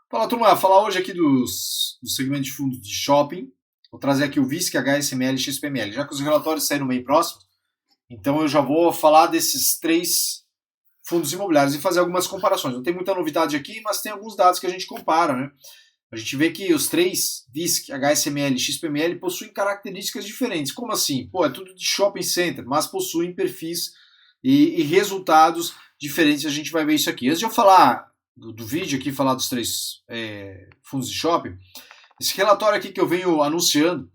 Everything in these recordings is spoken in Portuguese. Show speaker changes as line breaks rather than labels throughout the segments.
Fala, turma. Falar hoje aqui do segmento de fundos de shopping. Vou trazer aqui o VISC, HSML e XPML. Já que os relatórios saíram bem próximos, então eu já vou falar desses três fundos imobiliários e fazer algumas comparações. Não tem muita novidade aqui, mas tem alguns dados que a gente compara, né? A gente vê que os três, VISC, HSML e XPML, possuem características diferentes. Como assim? Pô, é tudo de shopping center, mas possuem perfis e resultados diferentes. A gente vai ver isso aqui. Antes de eu falar do vídeo aqui, falar dos três fundos de shopping, esse relatório aqui que eu venho anunciando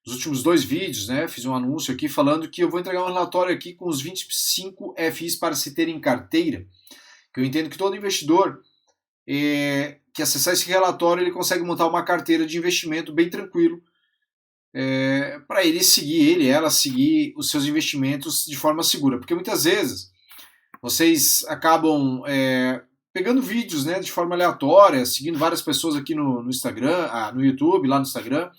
nos últimos dois vídeos, né? Fiz um anúncio aqui falando que eu vou entregar um relatório aqui com os 25 FIs para se ter em carteira, que eu entendo que todo investidor que acessar esse relatório, ele consegue montar uma carteira de investimento bem tranquilo para ela seguir os seus investimentos de forma segura. Porque muitas vezes vocês acabam pegando vídeos, né, de forma aleatória, seguindo várias pessoas aqui no Instagram, no YouTube, lá no Instagram,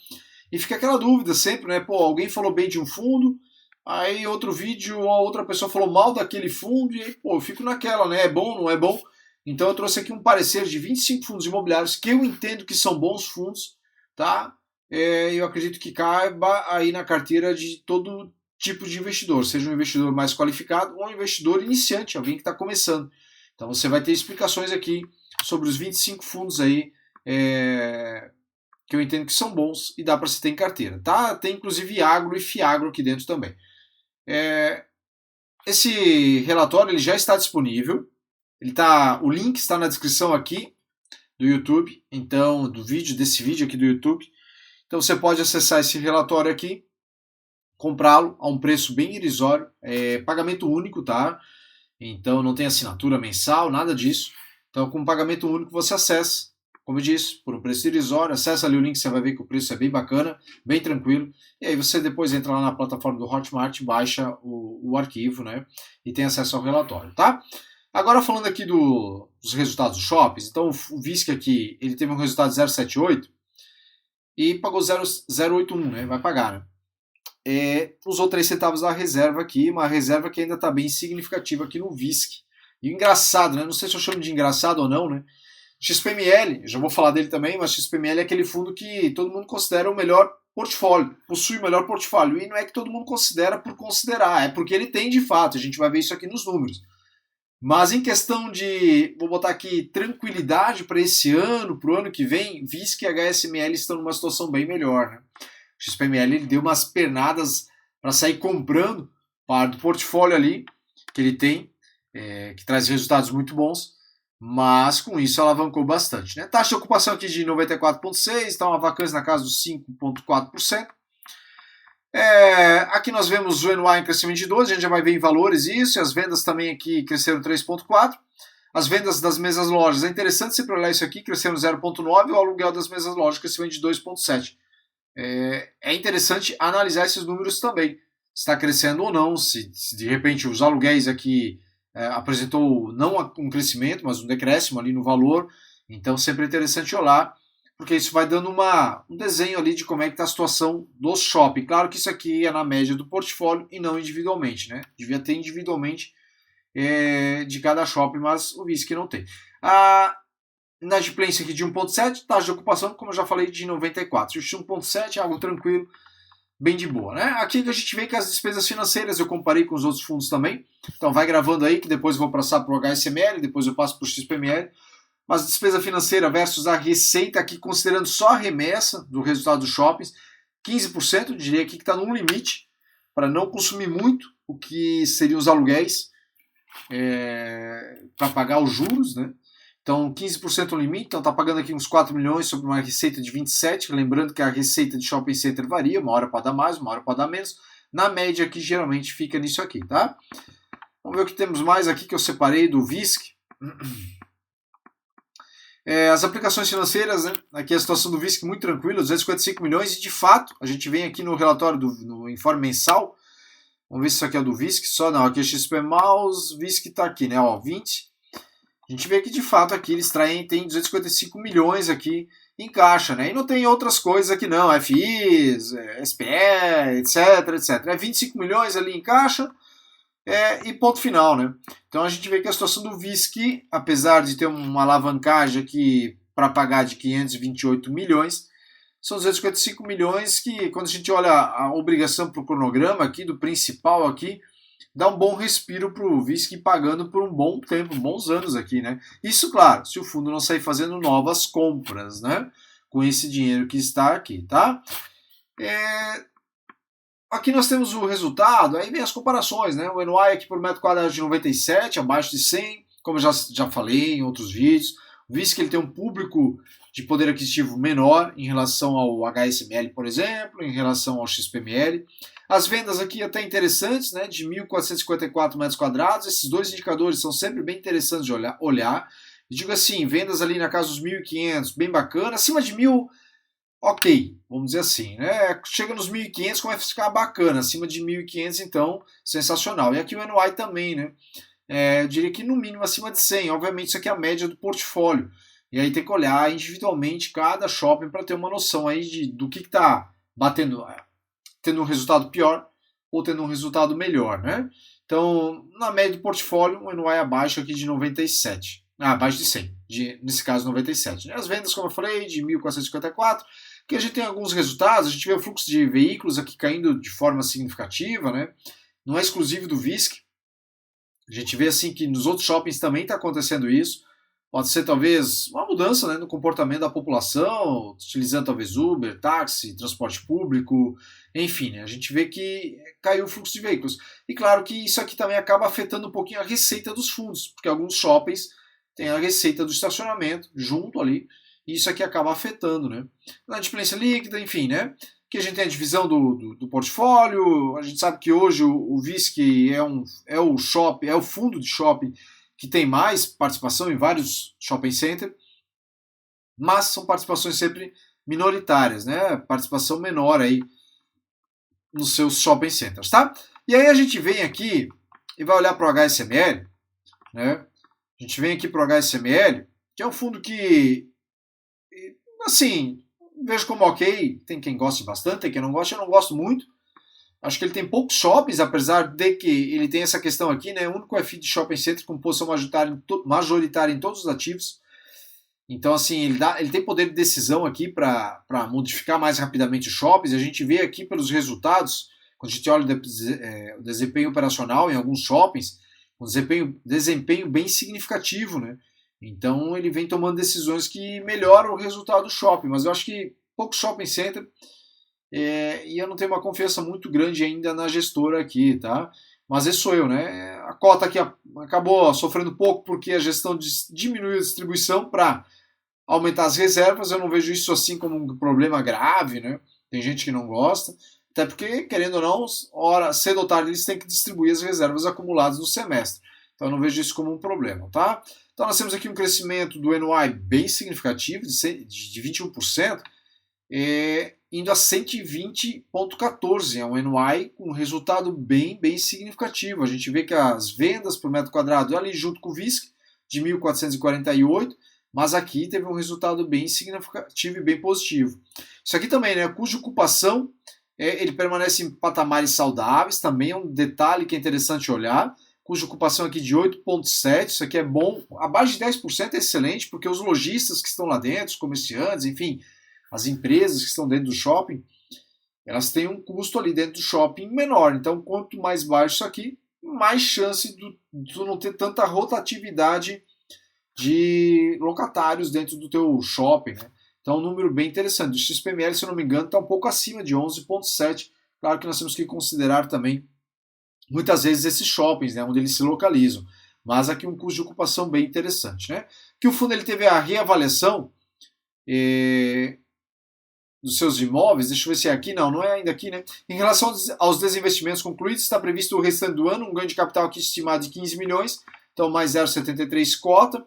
e fica aquela dúvida sempre, né? Pô, alguém falou bem de um fundo, aí outro vídeo, outra pessoa falou mal daquele fundo, e aí, pô, eu fico naquela, né? É bom, não é bom? Então eu trouxe aqui um parecer de 25 fundos imobiliários que eu entendo que são bons fundos, tá? Eu acredito que caiba aí na carteira de todo tipo de investidor, seja um investidor mais qualificado ou um investidor iniciante, alguém que está começando. Então você vai ter explicações aqui sobre os 25 fundos aí que eu entendo que são bons e dá para se ter em carteira, tá? Tem inclusive agro e fiagro aqui dentro também. Esse relatório ele já está disponível. O link está na descrição aqui do YouTube, então desse vídeo aqui do YouTube. Então você pode acessar esse relatório aqui, comprá-lo a um preço bem irrisório, pagamento único, tá? Então não tem assinatura mensal, nada disso. Então com pagamento único você acessa, como eu disse, por um preço irrisório. Acessa ali o link, você vai ver que o preço é bem bacana, bem tranquilo. E aí você depois entra lá na plataforma do Hotmart, baixa o arquivo, né? E tem acesso ao relatório, tá? Agora falando aqui dos resultados dos shoppings, então o VISC aqui, ele teve um resultado de 0,78 e pagou 0,81, né? Vai pagar, né? Usou 3 centavos da reserva aqui, uma reserva que ainda está bem significativa aqui no VISC. E engraçado, né? Não sei se eu chamo de engraçado ou não, né? XPML, já vou falar dele também, mas XPML é aquele fundo que todo mundo considera o melhor portfólio, possui o melhor portfólio. E não é que todo mundo considera por considerar, é porque ele tem de fato, a gente vai ver isso aqui nos números. Mas em questão de, vou botar aqui, tranquilidade para esse ano, para o ano que vem, VISC e HSML estão numa situação bem melhor. Né? O XPML ele deu umas pernadas para sair comprando parte do portfólio ali que ele tem, que traz resultados muito bons, mas com isso alavancou bastante. Né? Taxa de ocupação aqui de 94,6%, está uma vacância na casa dos 5,4%. Aqui nós vemos o NOI em crescimento de 12%, a gente já vai ver em valores isso, e as vendas também aqui cresceram 3,4%. As vendas das mesas lojas, é interessante você olhar isso aqui, cresceram 0,9%, e o aluguel das mesas lojas cresceu de 2,7%. É interessante analisar esses números também, se está crescendo ou não, se de repente os aluguéis aqui apresentou não um crescimento, mas um decréscimo ali no valor, então sempre é interessante olhar, porque isso vai dando um desenho ali de como é que está a situação do shopping. Claro que isso aqui é na média do portfólio e não individualmente, né? Devia ter individualmente de cada shopping, mas o VISC não tem. A inadimplência aqui de 1,7, taxa de ocupação, como eu já falei, de 94. 1,7 é algo tranquilo, bem de boa, né? Aqui que a gente vê que as despesas financeiras eu comparei com os outros fundos também. Então vai gravando aí que depois eu vou passar para o HSML, depois eu passo para o XPML. Mas despesa financeira versus a receita aqui, considerando só a remessa do resultado dos shoppings, 15%, eu diria aqui que está num limite para não consumir muito o que seriam os aluguéis para pagar os juros, né? Então 15% no limite, então está pagando aqui uns 4 milhões sobre uma receita de 27, lembrando que a receita de shopping center varia, uma hora pode dar mais, uma hora pode dar menos, na média aqui geralmente fica nisso aqui, tá? Vamos ver o que temos mais aqui que eu separei do VISC. As aplicações financeiras, né? Aqui a situação do VISC muito tranquila, 255 milhões, e de fato, a gente vem aqui no relatório, no informe mensal, vamos ver se isso aqui é do VISC, aqui é XP Mouse, VISC está aqui, né, 20, a gente vê que de fato aqui eles tem 255 milhões aqui em caixa, né, e não tem outras coisas aqui não, FIs, SPE, etc, etc, 25 milhões ali em caixa, e ponto final, né? Então a gente vê que a situação do VISC, apesar de ter uma alavancagem aqui para pagar de 528 milhões. São 255 milhões que, quando a gente olha a obrigação para o cronograma aqui, do principal aqui, dá um bom respiro para o VISC pagando por um bom tempo, bons anos aqui, né? Isso, claro, se o fundo não sair fazendo novas compras, né? Com esse dinheiro que está aqui, tá? Aqui nós temos o resultado, aí vem as comparações, né? O NOI aqui por metro quadrado de 97, abaixo de 100, como eu já falei em outros vídeos. O VISC ele tem um público de poder aquisitivo menor em relação ao HSML, por exemplo, em relação ao XPML. As vendas aqui até interessantes, né, de 1.454 metros quadrados. Esses dois indicadores são sempre bem interessantes de olhar. E digo assim, vendas ali na casa dos 1.500, bem bacana. Acima de 1.000, ok, vamos dizer assim, né? Chega nos 1.500, começa a ficar bacana. Acima de 1.500, então, sensacional. E aqui o NOI também, né? Eu diria que no mínimo acima de 100. Obviamente isso aqui é a média do portfólio. E aí tem que olhar individualmente cada shopping para ter uma noção aí do que está batendo, tendo um resultado pior ou tendo um resultado melhor, né? Então, na média do portfólio, o NOI abaixo aqui de 97. Abaixo de 100, nesse caso 97. As vendas, como eu falei, de 1.454, que a gente tem alguns resultados, a gente vê o fluxo de veículos aqui caindo de forma significativa, né? Não é exclusivo do VISC. A gente vê assim que nos outros shoppings também está acontecendo isso. Pode ser talvez uma mudança, né, no comportamento da população, utilizando talvez Uber, táxi, transporte público, enfim, né, a gente vê que caiu o fluxo de veículos. E claro que isso aqui também acaba afetando um pouquinho a receita dos fundos, porque alguns shoppings têm a receita do estacionamento junto ali, e isso aqui acaba afetando, né. Na adimplência líquida, enfim, né, que a gente tem a divisão do portfólio. A gente sabe que hoje o VISC é o fundo de shopping que tem mais participação em vários shopping centers, mas são participações sempre minoritárias, né? Participação menor aí nos seus shopping centers, tá? E aí a gente vem aqui e vai olhar para o HSML, né? A gente vem aqui para o HSML, que é um fundo que, assim, vejo como ok. Tem quem goste bastante, tem quem não gosta. Eu não gosto muito. Acho que ele tem poucos shoppings, apesar de que ele tem essa questão aqui, né? O único FI de shopping center com posição majoritária em todos os ativos. Então, assim, ele tem poder de decisão aqui para modificar mais rapidamente os shoppings. A gente vê aqui pelos resultados, quando a gente olha o desempenho operacional em alguns shoppings, um desempenho bem significativo, né? Então, ele vem tomando decisões que melhoram o resultado do shopping. Mas eu acho que poucos shopping center... e eu não tenho uma confiança muito grande ainda na gestora aqui, tá? Mas esse sou eu, né? A cota aqui acabou sofrendo pouco porque a gestão diminuiu a distribuição para aumentar as reservas. Eu não vejo isso assim como um problema grave, né? Tem gente que não gosta, até porque, querendo ou não, cedo ou tarde eles têm que distribuir as reservas acumuladas no semestre. Então eu não vejo isso como um problema, tá? Então nós temos aqui um crescimento do NOI bem significativo, de 21%, indo a 120,14, é um NOI com um resultado bem significativo. A gente vê que as vendas por metro quadrado ali junto com o VISC, de 1.448, mas aqui teve um resultado bem significativo e bem positivo. Isso aqui também, né, cuja ocupação ele permanece em patamares saudáveis, também é um detalhe que é interessante olhar, cuja ocupação aqui de 8,7, isso aqui é bom, abaixo de 10% é excelente, porque os lojistas que estão lá dentro, os comerciantes, enfim, as empresas que estão dentro do shopping, elas têm um custo ali dentro do shopping menor. Então, quanto mais baixo isso aqui, mais chance de não ter tanta rotatividade de locatários dentro do teu shopping, né? Então, um número bem interessante. O XPML, se eu não me engano, está um pouco acima de 11,7. Claro que nós temos que considerar também, muitas vezes, esses shoppings, né, onde eles se localizam. Mas aqui um custo de ocupação bem interessante, né? Que o fundo ele teve a reavaliação dos seus imóveis, deixa eu ver se é aqui, não é ainda aqui, né? Em relação aos desinvestimentos concluídos, está previsto o restante do ano, um ganho de capital aqui estimado de 15 milhões, então mais 0,73 cota.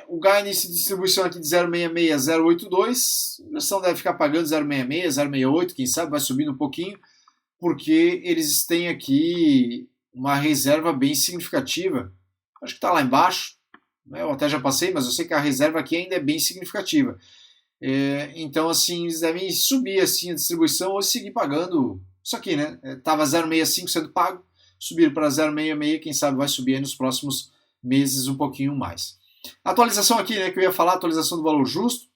O guidance de distribuição aqui de 0,66, 0,82, a gestão deve ficar pagando 0,66, 0,68, quem sabe vai subindo um pouquinho, porque eles têm aqui uma reserva bem significativa, acho que está lá embaixo, né? Eu até já passei, mas eu sei que a reserva aqui ainda é bem significativa. Então, assim, eles devem subir assim, a distribuição ou seguir pagando isso aqui, né? Estava 0,65 sendo pago, subir para 0,66, quem sabe vai subir aí nos próximos meses um pouquinho mais. Atualização aqui, né, que eu ia falar, atualização do valor justo.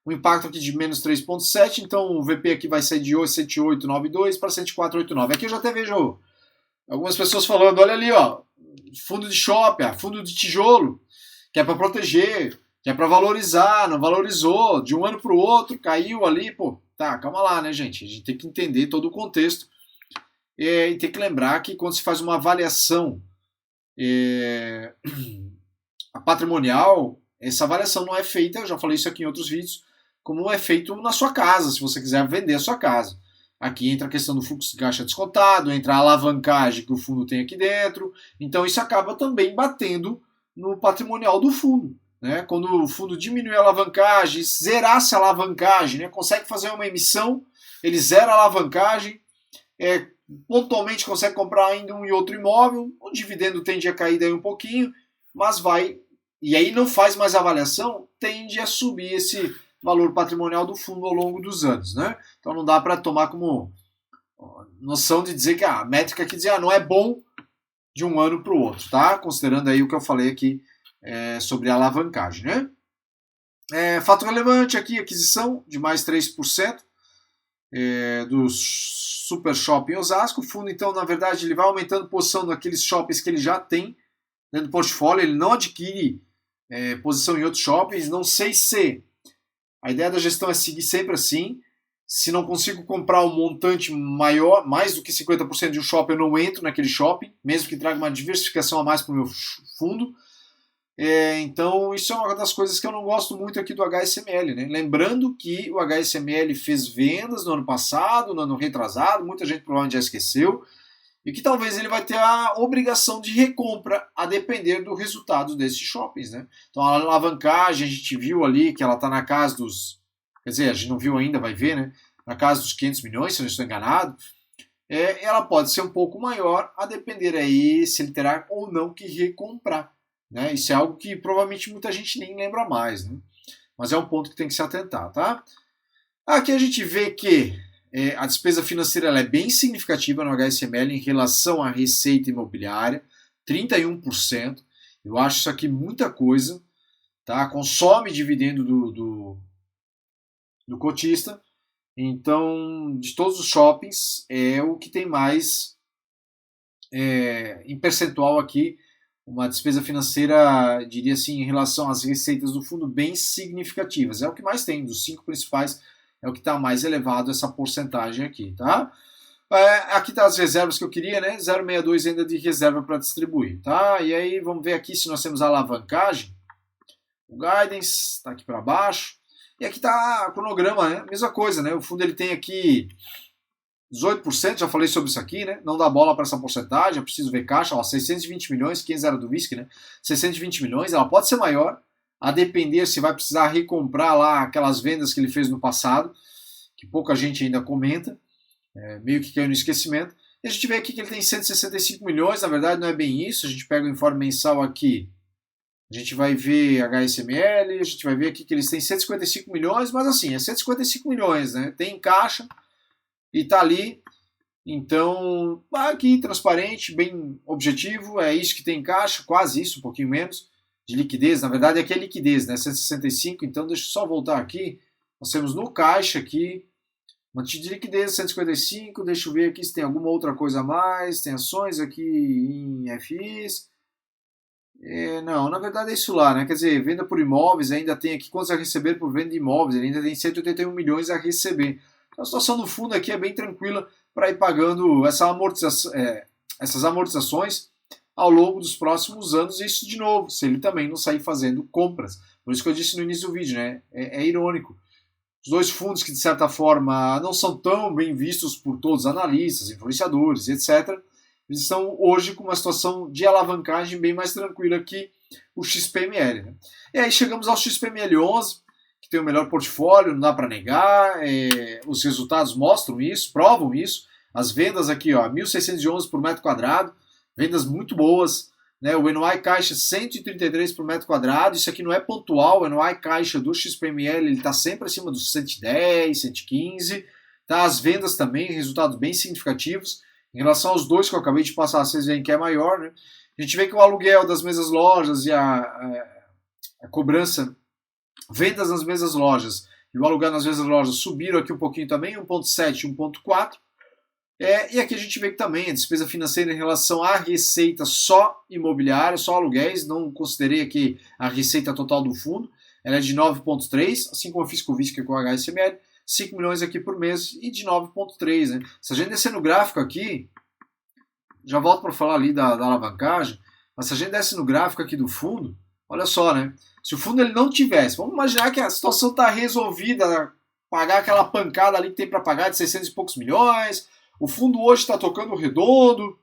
O impacto aqui de menos 3,7, então o VP aqui vai sair de 108,92 para 104,89. Aqui eu já até vejo algumas pessoas falando, olha ali, ó, fundo de shopping, fundo de tijolo, que é para proteger, que é para valorizar, não valorizou, de um ano para o outro, caiu ali, pô, tá, calma lá, né, gente? A gente tem que entender todo o contexto e tem que lembrar que quando se faz uma avaliação a patrimonial, essa avaliação não é feita, eu já falei isso aqui em outros vídeos, como é feito na sua casa, se você quiser vender a sua casa. Aqui entra a questão do fluxo de caixa descontado, entra a alavancagem que o fundo tem aqui dentro, então isso acaba também batendo no patrimonial do fundo. Né? Quando o fundo diminui a alavancagem, zerasse a alavancagem, né? Consegue fazer uma emissão, ele zera a alavancagem, pontualmente consegue comprar ainda um e outro imóvel, o dividendo tende a cair daí um pouquinho, mas vai, e aí não faz mais avaliação, tende a subir esse valor patrimonial do fundo ao longo dos anos, né? Então não dá para tomar como noção de dizer que a métrica que diz não é bom de um ano para o outro, tá? Considerando aí o que eu falei aqui sobre a alavancagem, né? Fato relevante aqui, aquisição de mais 3% do Super Shopping Osasco. O fundo, então, na verdade, ele vai aumentando posição naqueles shoppings que ele já tem dentro do portfólio, ele não adquire posição em outros shoppings. Não sei se a ideia da gestão é seguir sempre assim. Se não consigo comprar um montante maior, mais do que 50% de um shopping, eu não entro naquele shopping, mesmo que traga uma diversificação a mais para o meu fundo. Então, isso é uma das coisas que eu não gosto muito aqui do HSML. Né? Lembrando que o HSML fez vendas no ano passado, no ano retrasado, muita gente provavelmente já esqueceu, e que talvez ele vai ter a obrigação de recompra a depender do resultado desses shoppings. Né? Então a alavancagem, a gente viu ali que ela está na casa dos... Quer dizer, a gente não viu ainda, vai ver, né? Na casa dos 500 milhões, se eu não estou enganado. Ela pode ser um pouco maior a depender aí se ele terá ou não que recomprar. Né? Isso é algo que provavelmente muita gente nem lembra mais. Né? Mas é um ponto que tem que se atentar. Tá? Aqui a gente vê que a despesa financeira ela é bem significativa no HSML em relação à receita imobiliária, 31%. Eu acho isso aqui muita coisa. Tá? Consome dividendo do cotista. Então, de todos os shoppings, é o que tem mais em percentual aqui, uma despesa financeira, diria assim, em relação às receitas do fundo, bem significativas. É o que mais tem, dos 5 principais, é o que está mais elevado essa porcentagem aqui, tá? Aqui tá as reservas que eu queria, né? 0,62 ainda de reserva para distribuir, tá? E aí vamos ver aqui se nós temos a alavancagem. O guidance está aqui para baixo. E aqui está o cronograma, né? Mesma coisa, né? O fundo ele tem aqui 18%, já falei sobre isso aqui, né? Não dá bola para essa porcentagem, eu preciso ver caixa, ó, 620 milhões, 500 era do whisky, né? 620 milhões, ela pode ser maior, a depender se vai precisar recomprar lá aquelas vendas que ele fez no passado, que pouca gente ainda comenta, meio que caiu no esquecimento. E a gente vê aqui que ele tem 165 milhões, na verdade não é bem isso, a gente pega o informe mensal aqui, a gente vai ver HSML, a gente vai ver aqui que eles têm 155 milhões, mas assim, é 155 milhões, né? Tem em caixa e tá ali. Então, aqui transparente, bem objetivo, é isso que tem em caixa, quase isso, um pouquinho menos de liquidez. Na verdade, aqui é liquidez, né? 165, então deixa eu só voltar aqui. Nós temos no caixa aqui, mantido de liquidez 155, deixa eu ver aqui se tem alguma outra coisa a mais, tem ações aqui em FIs. Não, na verdade é isso lá, né? Quer dizer, venda por imóveis, ainda tem aqui quantos a receber por venda de imóveis, ele ainda tem 181 milhões a receber. Então, a situação do fundo aqui é bem tranquila para ir pagando essas amortizações ao longo dos próximos anos, e isso de novo, se ele também não sair fazendo compras. Por isso que eu disse no início do vídeo, né? É irônico. Os dois fundos que, de certa forma, não são tão bem vistos por todos os analistas, influenciadores, etc., eles estão hoje com uma situação de alavancagem bem mais tranquila que o XPML. Né? E aí chegamos ao XPML 11, que tem o melhor portfólio, não dá para negar, os resultados mostram isso, provam isso. As vendas aqui, ó, 1.611 por metro quadrado, vendas muito boas. Né? O NOI caixa 133 por metro quadrado, isso aqui não é pontual, o NOI caixa do XPML ele está sempre acima dos 110, 115. Tá? As vendas também, resultados bem significativos. Em relação aos dois que eu acabei de passar, vocês veem que é maior, né? A gente vê que o aluguel das mesmas lojas e a a cobrança, vendas nas mesmas lojas e o aluguel nas mesmas lojas subiram aqui um pouquinho também, 1,7, 1,4. E aqui a gente vê que também a despesa financeira em relação à receita só imobiliária, só aluguéis, não considerei aqui a receita total do fundo, ela é de 9,3, assim como eu fiz com o VISC e com o HSML, 5 milhões aqui por mês e de 9,3. Né? Se a gente descer no gráfico aqui, já volto para falar ali da alavancagem, mas se a gente desce no gráfico aqui do fundo, olha só, né? Se o fundo ele não tivesse, vamos imaginar que a situação está resolvida, pagar aquela pancada ali que tem para pagar de 600 e poucos milhões, o fundo hoje está tocando redondo.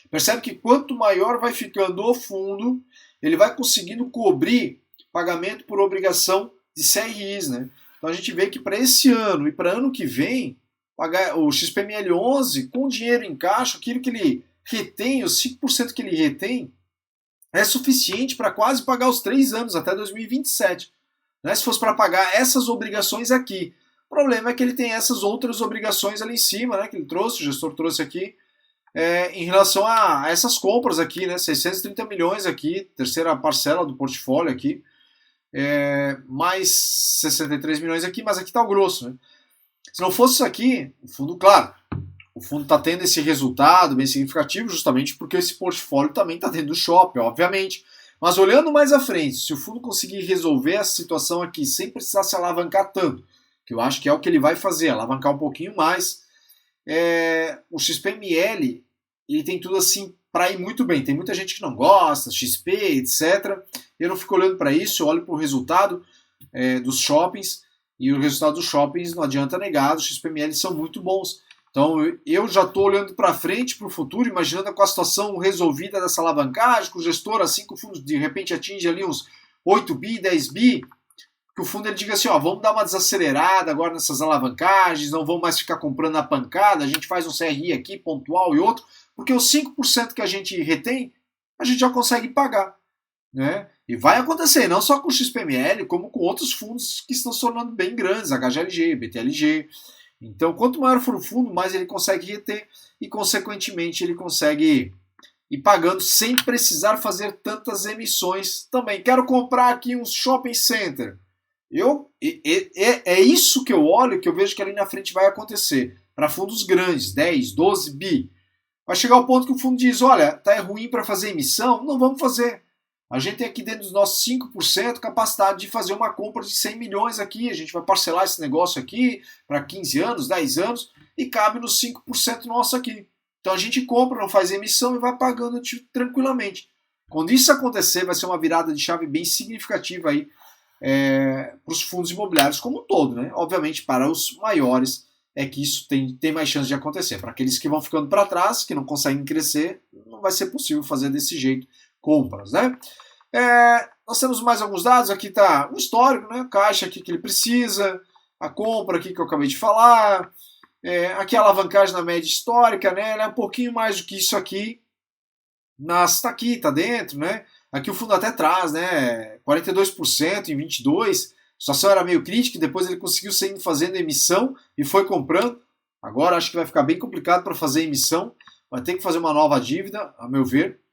Percebe que quanto maior vai ficando o fundo, ele vai conseguindo cobrir pagamento por obrigação de CRIs. Né? Então a gente vê que para esse ano e para ano que vem, pagar o XPML 11 com dinheiro em caixa, aquilo que ele retém, os 5% que ele retém, é suficiente para quase pagar os 3 anos, até 2027. Né? Se fosse para pagar essas obrigações aqui. O problema é que ele tem essas outras obrigações ali em cima, né, que ele trouxe, o gestor trouxe aqui, em relação a essas compras aqui, né, 630 milhões aqui, terceira parcela do portfólio aqui, mais 63 milhões aqui, mas aqui está o grosso. Né? Se não fosse isso aqui, o fundo, claro, o fundo está tendo esse resultado bem significativo justamente porque esse portfólio também está dentro do shopping, obviamente. Mas olhando mais à frente, se o fundo conseguir resolver essa situação aqui sem precisar se alavancar tanto, que eu acho que é o que ele vai fazer, alavancar um pouquinho mais, o XPML ele tem tudo assim para ir muito bem. Tem muita gente que não gosta, XP, etc. Eu não fico olhando para isso, eu olho para o resultado dos shoppings, e o resultado dos shoppings não adianta negar, os XPML são muito bons. Então eu já estou olhando para frente, para o futuro, imaginando com a situação resolvida dessa alavancagem, com o gestor assim que o fundo de repente atinge ali uns 8 bi, 10 bi, que o fundo ele diga assim, ó, vamos dar uma desacelerada agora nessas alavancagens, não vamos mais ficar comprando na pancada, a gente faz um CRI aqui, pontual e outro, porque os 5% que a gente retém, a gente já consegue pagar. Né? E vai acontecer, não só com o XPML, como com outros fundos que estão se tornando bem grandes, HGLG, BTLG. Então, quanto maior for o fundo, mais ele consegue reter e, consequentemente, ele consegue ir pagando sem precisar fazer tantas emissões também. Quero comprar aqui um shopping center. É isso que eu olho, que eu vejo que ali na frente vai acontecer. Para fundos grandes, 10, 12 bi. Vai chegar ao ponto que o fundo diz, olha, tá ruim para fazer emissão, não vamos fazer. A gente tem aqui dentro dos nossos 5% capacidade de fazer uma compra de 100 milhões aqui. A gente vai parcelar esse negócio aqui para 15 anos, 10 anos e cabe nos 5% nosso aqui. Então a gente compra, não faz emissão e vai pagando tranquilamente. Quando isso acontecer, vai ser uma virada de chave bem significativa aí para os fundos imobiliários como um todo. Né? Obviamente, para os maiores é que isso tem mais chance de acontecer. Para aqueles que vão ficando para trás, que não conseguem crescer, não vai ser possível fazer desse jeito compras. Né? Nós temos mais alguns dados, aqui está o histórico, né? Caixa aqui que ele precisa, a compra aqui que eu acabei de falar, aqui a alavancagem na média histórica, né? Ela é um pouquinho mais do que isso aqui, mas está aqui, está dentro, né? Aqui o fundo até traz, né? 42% em 22%, a situação era meio crítica, depois ele conseguiu seguir fazendo emissão e foi comprando. Agora acho que vai ficar bem complicado para fazer emissão, vai ter que fazer uma nova dívida, a meu ver.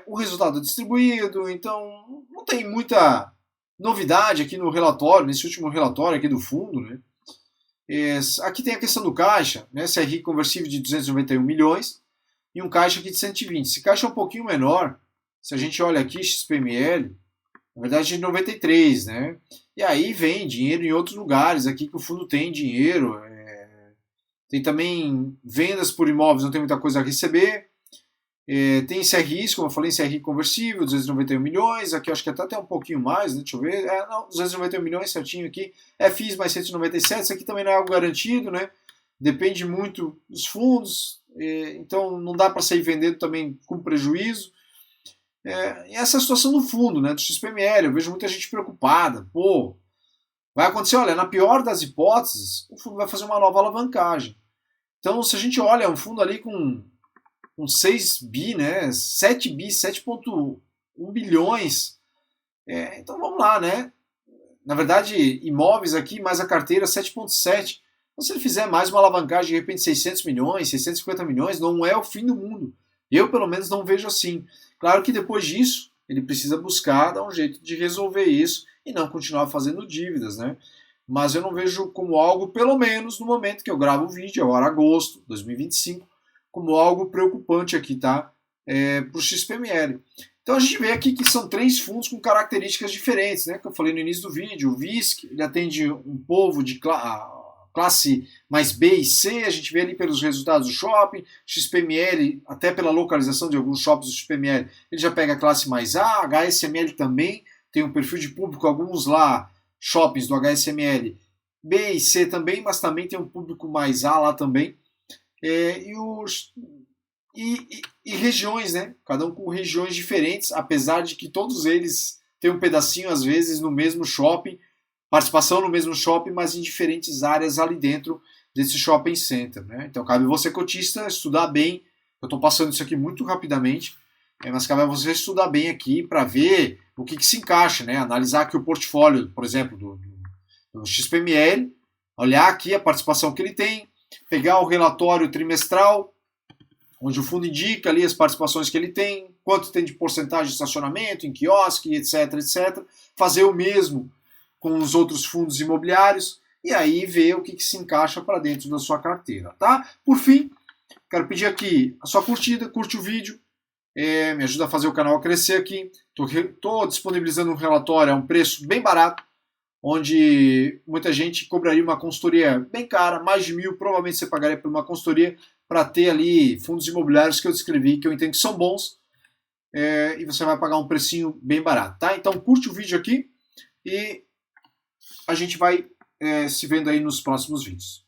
O resultado distribuído, então não tem muita novidade aqui no relatório, nesse último relatório aqui do fundo. Né? Aqui tem a questão do caixa, né? CRI conversível de 291 milhões e um caixa aqui de 120. Esse caixa é um pouquinho menor, se a gente olha aqui, XPML, na verdade de 93, né? E aí vem dinheiro em outros lugares aqui que o fundo tem dinheiro. Tem também vendas por imóveis, não tem muita coisa a receber. Tem CRIs, como eu falei, CRI conversível, 291 milhões, aqui eu acho que até um pouquinho mais, né? Deixa eu ver, 291 milhões certinho aqui, FIs mais 197, isso aqui também não é algo garantido, né? Depende muito dos fundos, então não dá para sair vendendo também com prejuízo. E essa é a situação do fundo, né? Do XPML, eu vejo muita gente preocupada, vai acontecer, olha, na pior das hipóteses, o fundo vai fazer uma nova alavancagem. Então, se a gente olha um fundo ali com 6 bi, né? 7 bi, 7,1 bilhões. Então vamos lá, né? Na verdade, imóveis aqui, mais a carteira, 7,7. Então, se ele fizer mais uma alavancagem, de repente 600 milhões, 650 milhões, não é o fim do mundo. Eu, pelo menos, não vejo assim. Claro que depois disso, ele precisa buscar dar um jeito de resolver isso e não continuar fazendo dívidas, né? Mas eu não vejo como algo, pelo menos no momento que eu gravo o vídeo, agora agosto de 2025, como algo preocupante aqui, tá? Para o XPML. Então a gente vê aqui que são 3 fundos com características diferentes, né? Que eu falei no início do vídeo. O VISC, ele atende um povo de classe mais B e C, a gente vê ali pelos resultados do shopping. XPML, até pela localização de alguns shoppings do XPML, ele já pega a classe mais A. HSML também tem um perfil de público, alguns lá, shoppings do HSML B e C também, mas também tem um público mais A lá também. E regiões, né? Cada um com regiões diferentes, apesar de que todos eles têm um pedacinho, às vezes, no mesmo shopping, participação no mesmo shopping, mas em diferentes áreas ali dentro desse shopping center, né? Então cabe você, cotista, estudar bem. Eu estou passando isso aqui muito rapidamente, mas cabe você estudar bem aqui para ver o que se encaixa, né? Analisar aqui o portfólio, por exemplo, do XPML, olhar aqui a participação que ele tem, pegar o relatório trimestral, onde o fundo indica ali as participações que ele tem, quanto tem de porcentagem de estacionamento, em quiosque, etc, etc. Fazer o mesmo com os outros fundos imobiliários e aí ver o que se encaixa para dentro da sua carteira, tá? Por fim, quero pedir aqui a sua curtida, curte o vídeo, me ajuda a fazer o canal crescer aqui. Estou disponibilizando um relatório a um preço bem barato, onde muita gente cobraria uma consultoria bem cara, mais de 1.000, provavelmente você pagaria por uma consultoria para ter ali fundos imobiliários que eu descrevi, que eu entendo que são bons, e você vai pagar um precinho bem barato, tá? Então curte o vídeo aqui e a gente vai se vendo aí nos próximos vídeos.